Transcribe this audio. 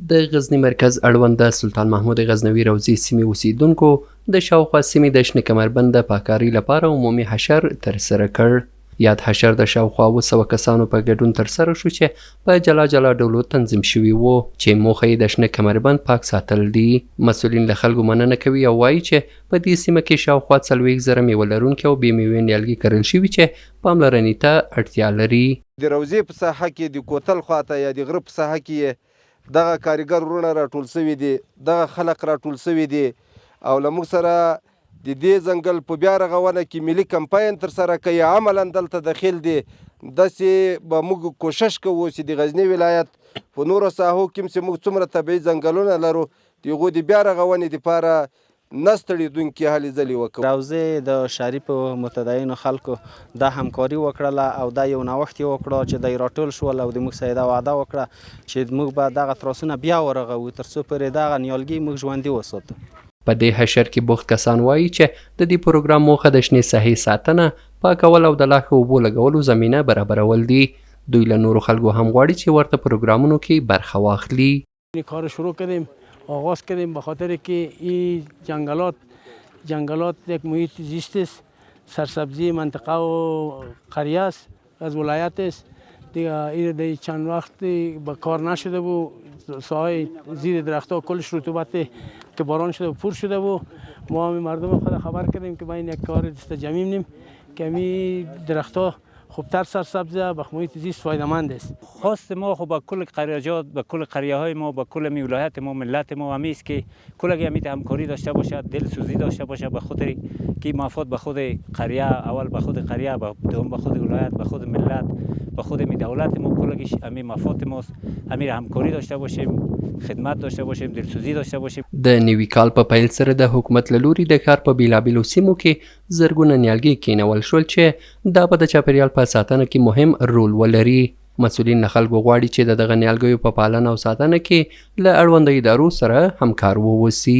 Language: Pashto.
د غزني مرکز اړوند د سلطان محمود غزنوي روضې سیمې اوسیدونکو د شاوخوا سیمې د شنه کمربند د پاککارۍ لپاره عمومي حشر ترسره کړ. یاد حشر د شاوخوا 700 کسانو په ګډون ترسره شو چې په جلا جلا ډولو تنظیم شوي وو چې موخه یې د شنه کمربند پاک ساتل دي. مسؤلین له خلکو مننه کوي او وایي چې په دې سیمه کې شاوخوا 40,000 میوه لرونکي او بې میوې نیالګي کرل شوي چې پاملرنې ته اړتیا لري. د روضې په ساحه کې د کوتل خواته یا د غره په ساحه کې دغه کارګر وروڼه راټول سوي دي، دغه خلک راټول سوي دي او له موږ سره د دې ځنګل په بیا رغونه کې ملي کمپاین ترسره کوي. عملا دلته داخل دي داسې به موږ کوشش کوو چې د غزني ولایت په نورو ساحو کې چې موږ څومره طبیعي ځنګلونه لرو د هغو د بیا رغونې دپاره نه ستړېدونکې هلې ځلې وکړو. روضې د شریفو متدینو خلکو دا همکاري وکړله او دا یو نوښت یې وکړه چې دی راټول شول او د موږ سره دا وعده وکړه چې موږ به دغه تراسونه بیا ورغوو تر څو پورې دغه نیالګي موږ ژوندي وساتو. په دې حشر کې بوخت کسان وایي چې د دې پروګرام موخه د شنې ساحې ساتنه، پاکول او د لا ښه اوبو لګولو زمینه برابرول دي. دوی له نورو خلکو هم غواړي چې ورته پروګرامونو کې برخه واخلي. کار شروع کردیم، آغاز کردیم به خاطر که این جنگلات یک محیط زیست است، سرسبزی منطقه و قریه است، از ولایت است. دیگه این چند وقت به کار نشده بود، ساحه زیر درختها کلش رطوبت که باران شده و پر شده بود. ما هم مردم خود خبر کردیم که با این یک کار دست جمعی نیم که همین درختها خوبتر سرسبزه به محیط زیست فایده‌مند است. خواست ما خب با کل قریه‌جات، با کل قریه‌های ما، با کل ولایت ما، ملت ما همی است که کل همیت همکاری داشته باشد، دلسوزی داشته باشد به خاطر که مفاد به خود قریه، اول به خود قریه، دوم به خود ولایت، به خود ملت، به خود می دولت ما کلش همی مفاد ماست. همی همکاری داشته باشیم، خدمت داشته باشیم، دلسوزی داشته باشیم. د نوي کال په پیل سره د حکومت له لوري د ښار په بیلابیلو سیمو کې زرګونه نیالګي کینول شول چې دا به د چاپیریال په ساتنه کې مهم رول ولري. مسؤلین له خلکو غواړي چې د دغه نیالګیو په پالنه او ساتنه کې له اړوندو ادارو سره همکار واوسي.